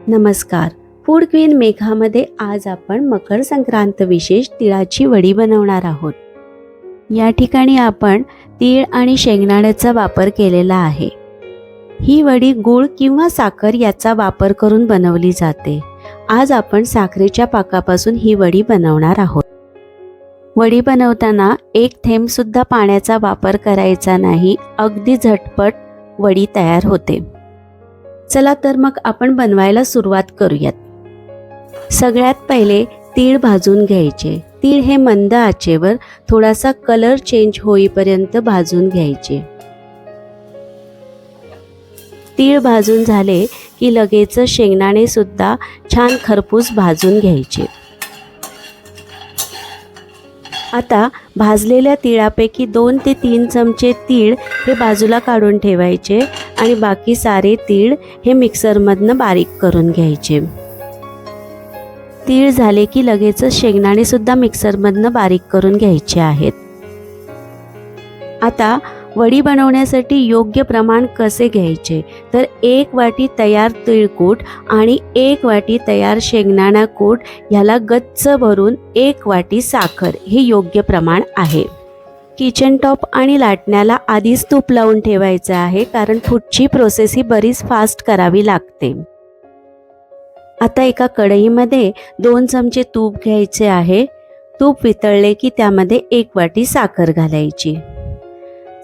नमस्कार. Food queen मेघामध्ये आज आपण मकर संक्रांत विशेष तिळाची वडी बनवणार आहोत. या ठिकाणी आपण तीळ आणि शेंगदाण्याचा वापर केलेला आहे. ही वडी गूळ किंवा साखर याचा वापर करून बनवली जाते. आज आपण साखरेच्या पाकापासून ही वडी बनवणार आहोत. वडी बनवताना एक थेंब सुद्धा पाण्याचा वापर करायचा नाही. अगदी झटपट वडी तयार होते. चला तर मग आपण बनवायला सुरुवात करूयात. सगळ्यात पहिले तीळ भाजून घ्यायचे. तीळ हे मंद आचेवर थोडासा कलर चेंज होईपर्यंत भाजून घ्यायचे. तीळ भाजून झाले की लगेच शेंगदाणे सुद्धा छान खरपूस भाजून घ्यायचे. आता भाजलेल्या तिळापैकी 2 ते 3 चमचे तीळ हे बाजूला काढून ठेवायचे आणि बाकी सारे तीळ हे मिक्सरमधनं बारीक करून घ्यायचे. तीळ झाले की लगेच शेंगदाणे सुद्धा मिक्सरमधनं बारीक करून घ्यायचे आहेत. आता वडी बनवण्यासाठी योग्य प्रमाण कसे घ्यायचे तर 1 वाटी तयार तिळकूट आणि 1 वाटी तयार शेंगदाणा कूट ह्याला गच्च भरून 1 वाटी साखर हे योग्य प्रमाण आहे. किचन टॉप आणि लाटण्याला आधीच तूप लावून ठेवायचं आहे, कारण पुढची प्रोसेस ही बरीच फास्ट करावी लागते. आता एका कढईमध्ये 2 चमचे तूप घ्यायचे आहे. तूप वितळले की त्यामध्ये 1 वाटी साखर घालायची.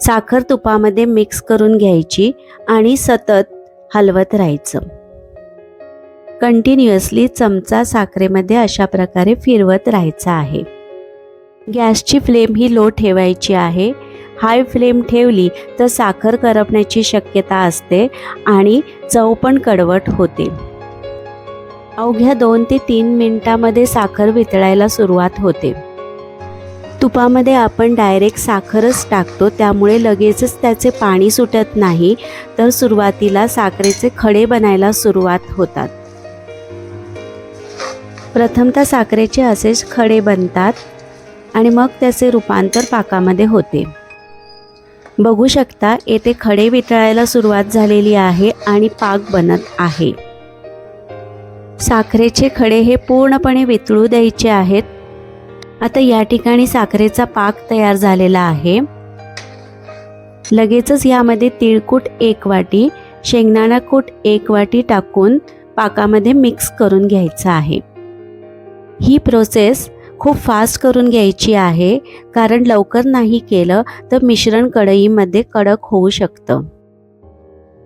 साखर तुपामध्ये मिक्स करून घ्यायची आणि सतत हलवत राहायचं. कंटिन्युअसली चमचा साखरेमध्ये अशा प्रकारे फिरवत राहायचा आहे. गॅसची फ्लेम ही लो ठेवायची आहे. हाय फ्लेम ठेवली तर साखर करपण्याची शक्यता असते आणि चव पण कडवट होते. अवघ्या 2 ते 3 मिनिटांमध्ये साखर वितळायला सुरुवात होते. तुपामध्ये आपण डायरेक्ट साखरच टाकतो, त्यामुळे लगेचच त्याचे पाणी सुटत नाही, तर सुरुवातीला साखरेचे खडे बनायला सुरुवात होतात. प्रथमतः साखरेचे असेच खडे बनतात आणि मग त्याचे रूपांतर पाकामध्ये होते. बघू शकता येथे खडे वितळायला सुरुवात झालेली आहे आणि पाक बनत आहे. साखरेचे खडे हे पूर्णपणे वितळू द्यायचे आहेत. आता या ठिकाणी साखरेचा पाक तयार झालेला आहे. लगेचच यामध्ये तिळकूट 1 वाटी, शेंगदाणा कूट 1 वाटी टाकून पाकामध्ये मिक्स करून घ्यायचं आहे. ही प्रोसेस खूप फास्ट करून घ्यायची आहे, कारण लवकर नाही केलं तर मिश्रण कढईमध्ये कडक होऊ शकतं.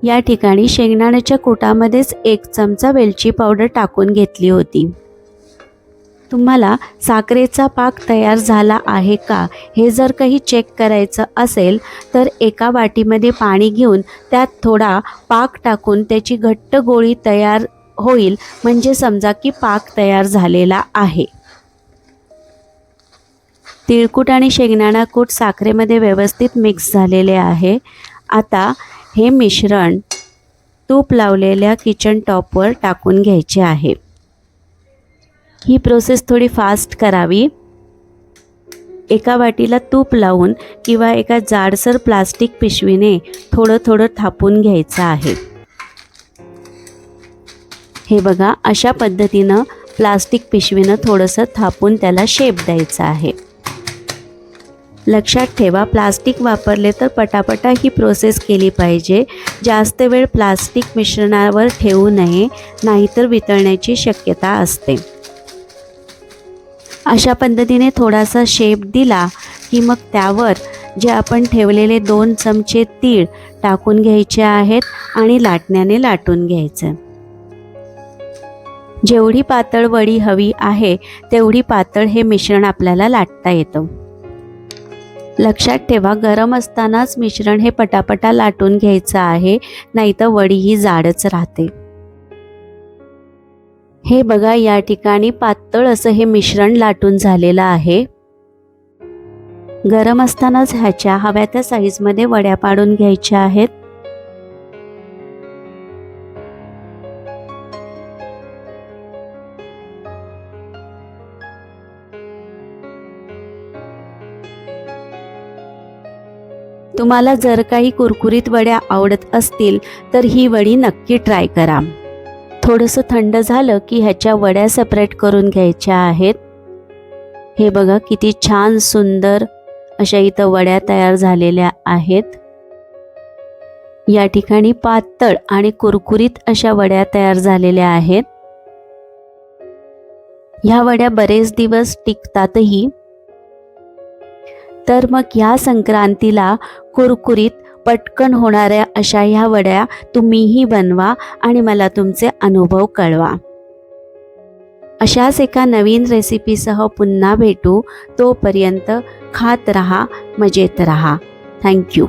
या ठिकाणी शेंगदाण्याच्या कुटामध्येच 1 चमचा वेलची पावडर टाकून घेतली होती. तुम्हाला साखरेचा पाक तयार झाला आहे का हे जर काही चेक करायचं असेल तर एका वाटीमध्ये पाणी घेऊन त्यात थोडा पाक टाकून त्याची घट्ट गोळी तयार होईल, म्हणजे समजा की पाक तयार झालेला आहे. तिळकूट आणि शेंगदाणा कूट साखरेमध्ये व्यवस्थित मिक्स झालेले आहे. आता हे मिश्रण तूप लावलेल्या किचन टॉपवर टाकून घ्यायचे आहे. ही प्रोसेस थोडी फास्ट करावी. एका वाटीला तूप लावून किंवा एका जाडसर प्लास्टिक पिशवीने थोडं थोडं थापून घ्यायचं आहे. हे बघा, अशा पद्धतीनं प्लास्टिक पिशवीनं थोडंसं थापून त्याला शेप द्यायचा आहे. लक्षात ठेवा, प्लास्टिक वापरले तर पटापटा ही प्रोसेस केली पाहिजे. जास्त वेळ प्लास्टिक मिश्रणावर ठेवू नये, नाहीतर वितळण्याची शक्यता असते. अशा पद्धतीने थोडासा शेप दिला की मग त्यावर जे आपण ठेवलेले 2 चमचे तीळ टाकून घ्यायचे आहेत आणि लाटण्याने लाटून घ्यायचं. जेवढी पातळ वडी हवी आहे तेवढी पातळ हे मिश्रण आपल्याला लाटता येतं. लक्षात ठेवा, गरम असतानाच मिश्रण हे पटापटा लाटून घ्यायचं आहे, नाहीतर वडी ही जाडच राहते. हे बघा, या ठिकाणी पातळ असं हे मिश्रण लाटून झालेलं आहे. गरम असतानाच ह्याच्या हव्या त्या साईजमध्ये वड्या पाडून घ्यायच्या आहेत. तुम्हाला जर काही कुरकुरीत वड्या आवडत असतील तर ही वडी नक्की ट्राय करा. थोडंसं थंड झालं की ह्याच्या वड्या सेपरेट करून घ्यायच्या आहेत. हे बघा किती छान सुंदर अशा इथं वड्या तयार झालेल्या आहेत. या ठिकाणी पातळ आणि कुरकुरीत अशा वड्या तयार झालेल्या आहेत. ह्या वड्या बरेच दिवस टिकतातही. तर मग ह्या संक्रांतीला कुरकुरीत पटकन होणाऱ्या अशा ह्या वड्या तुम्हीही बनवा आणि मला तुमचे अनुभव कळवा. अशाच एका नवीन रेसिपीसह पुन्हा भेटू. तोपर्यंत खात रहा, मजेत रहा. थँक्यू.